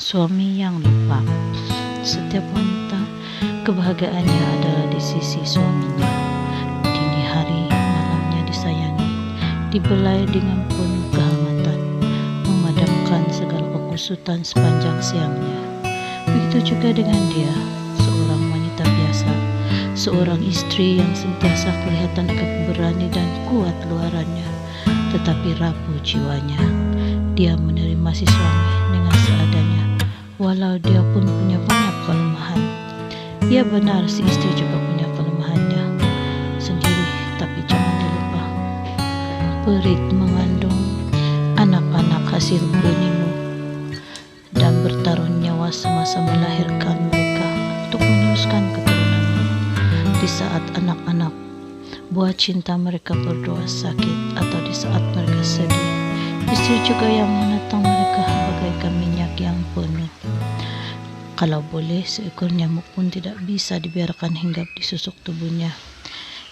Suami yang lupa. Setiap wanita, kebahagiaannya adalah di sisi suaminya. Dini hari, malamnya disayangi, dibelai dengan penuh kehangatan, memadamkan segala kekusutan sepanjang siangnya. Begitu juga dengan dia, seorang wanita biasa, seorang istri yang sentiasa kelihatan agak berani dan kuat luarannya, tetapi rapuh jiwanya. Dia menerima si suami dengan seadanya, walau dia pun punya banyak kelemahan. Ya benar, si istri juga punya kelemahannya sendiri, tapi jangan dilupa. Perit mengandung anak-anak hasil benimu dan bertaruh nyawa semasa melahirkan mereka untuk meneruskan keturunanmu. Di saat anak-anak buah cinta mereka berdua sakit atau di saat mereka sedih, istri juga yang menatang mereka bagaikan minyak yang penuh. Kalau boleh, seekor nyamuk pun tidak bisa dibiarkan hinggap di susuk tubuhnya.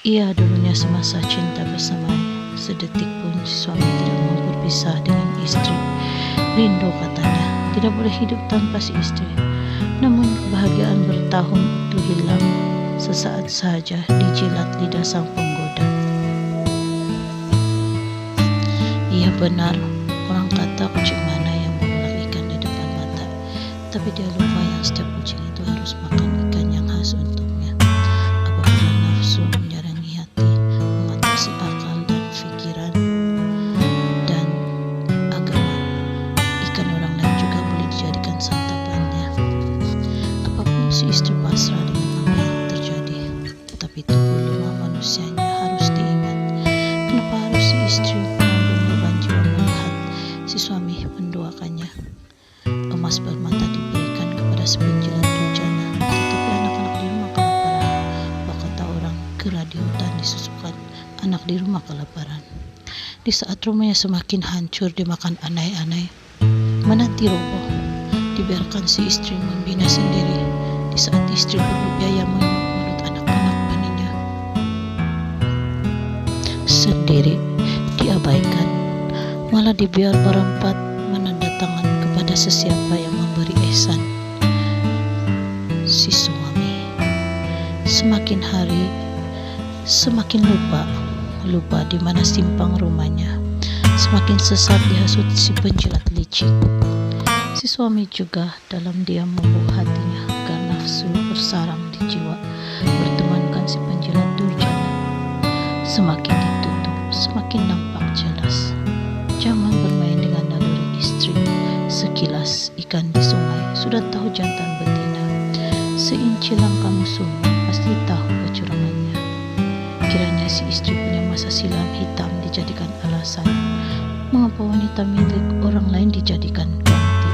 Ia dulunya semasa cinta bersamanya, sedetik pun si suami tidak mau berpisah dengan istri. Rindu katanya, tidak boleh hidup tanpa si istri. Namun kebahagiaan bertahun itu hilang sesaat saja dijilat lidah sang penggoda. Iya benar, orang kata kucing mana yang mengelak ikan di depan mata, tapi dia lupa yang setiap kucing itu harus makan ikan yang khas untuknya. Apabila nafsu menyarangi hati, mengatasi akal dan pikiran dan agama, ikan orang lain juga boleh dijadikan santapannya. Apapun si istri pasrah dengan apa yang terjadi, tapi tubuh manusianya harus diingat. Kenapa harus si istri menanggung beban jiwa melihat si suami mendoakannya? Emas permata diberikan kepada sepenjilat durjana, tetapi anak-anak di rumah kelaparan. Kata orang, kera di hutan disusukan, anak di rumah kelaparan. Di saat rumahnya semakin hancur dimakan anai-anai, menanti roboh, dibiarkan si istri membina sendiri. Di saat istri perlu biaya menurut anak-anak bininya sendiri diabaikan, malah dibiar berempat menandatangan kepada sesiapa yang memberi ihsan. Si suami semakin hari semakin lupa di mana simpang rumahnya, semakin sesat dihasut si penjilat licik. Si suami juga dalam diam membuka hatinya agar nafsu bersarang di jiwa, bertemankan si penjilat durjana. Semakin ditutup, semakin nampak jelas. Jangan bermain dengan naluri istri. Sekilas ikan di sungai sudah tahu jantan betina. Seinci langkah musuhmu pasti tahu kecurangannya. Kiranya si istri punya masa silam hitam dijadikan alasan mengapa wanita milik orang lain dijadikan ganti.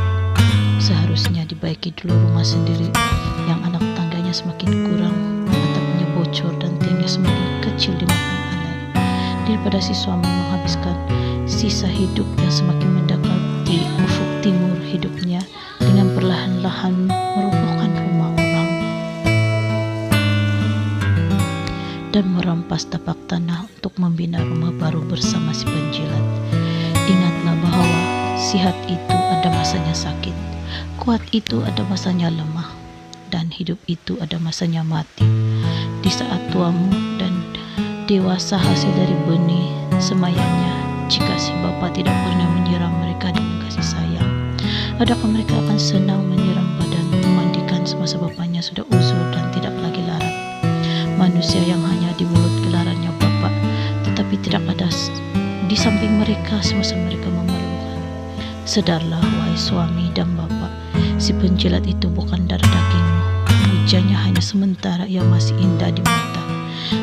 Seharusnya dibaiki dulu rumah sendiri yang anak tangganya semakin kurang, atapnya bocor dan tiangnya semakin kecil dimakan anai, daripada si suami menghabiskan sisa hidup yang semakin mendekati ufuk timur hidupnya dengan perlahan-lahan merobohkan rumah orang dan merampas tapak tanah untuk membina rumah baru bersama si penjilat. Ingatlah bahwa sihat itu ada masanya sakit, kuat itu ada masanya lemah, dan hidup itu ada masanya mati. Di saat tuamu dan dewasa hasil dari benih semayanya, jika si bapa tidak pernah menyiram mereka dengan kasih sayang, adakah mereka akan senang menyiram badan, memandikan semasa bapaknya sudah uzur dan tidak lagi larat? Manusia yang hanya di mulut gelarannya bapak, tetapi tidak ada di samping mereka semasa mereka memerlukan. Sedarlah wahai suami dan bapak, si penjilat itu bukan darah dagingmu. Pujanya hanya sementara, ia masih indah di mata.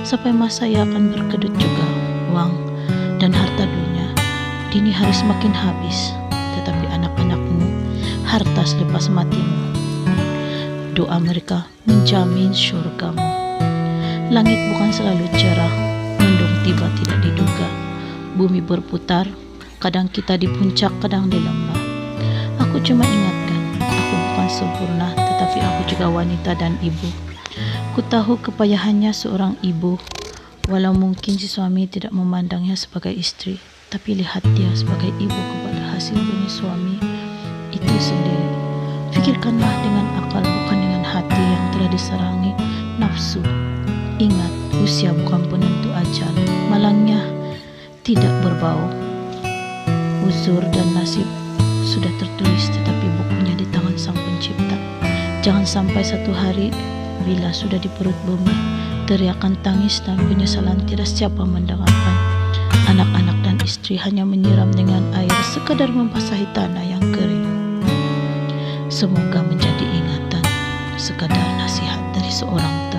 Sampai masa ia akan berkedut juga. Uang dan harta dunia dini hari semakin habis, tetapi anak-anakmu harta selepas matimu. Doa mereka menjamin syurgamu. Langit bukan selalu cerah, mendung tiba tidak diduga. Bumi berputar, kadang kita di puncak, kadang di lembah. Aku cuma ingatkan, aku bukan sempurna, tetapi aku juga wanita dan ibu. Ku tahu kepayahannya seorang ibu, walau mungkin si suami tidak memandangnya sebagai istri, tapi lihat dia sebagai ibu kepada hasil benih suami itu sendiri. Pikirkanlah dengan akal, bukan dengan hati yang telah diserangi nafsu. Ingat, usia bukan penentu ajal. Malangnya tidak berbau. Uzur dan nasib sudah tertulis, tetapi bukunya di tangan Sang Pencipta. Jangan sampai satu hari bila sudah di perut bumi, teriakan tangis dan penyesalan tidak siapa mendengarkan. Anak-anak dan istri hanya menyiram dengan air sekadar membasahi tanah yang kering. Semoga menjadi ingatan, sekadar nasihat dari seorang